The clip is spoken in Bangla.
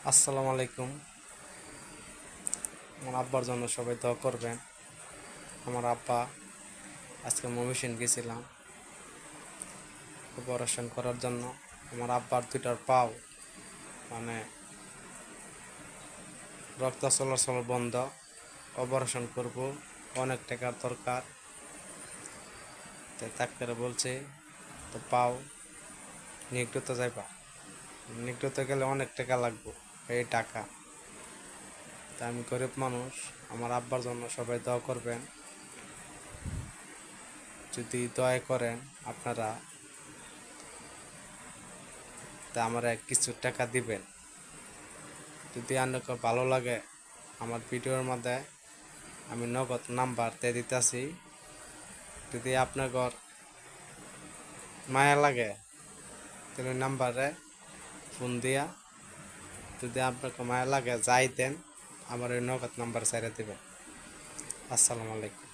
আসসালামু আলাইকুম। আমার আব্বার জন্য সবাই দোয়া করবেন। আমার আব্বা আজকে ময়মনসিংহ গেছিলাম অপারেশন করার জন্য। আমার আব্বার দুইটার পাও মানে রক্ত চলাচল বন্ধ, অপারেশন করব, অনেক টাকার দরকার। তাই ডাক্তারে বলছে তো পাও নিগড়তে যাইবা, নিগড়তে গেলে অনেক টাকা লাগবে, এই টাকা। তাই আমি গরিব মানুষ, আমার আব্বার জন্য সবাই দোয়া করবেন। যদি দয়া করেন আপনারা, তা আমার কিছু টাকা দিবেন। যদি আপনাকে ভালো লাগে, আমার ভিডিওর মধ্যে আমি নগদ নাম্বার দিয়ে দিতেছি। যদি আপনার মায়া লাগে তাহলে নাম্বারে ফোন দিয়া, যদি আপনাকে মায়া লাগে যাই দেন, আমার ওই নগদ নাম্বার ছেড়ে দিবেন। আসসালামু আলাইকুম।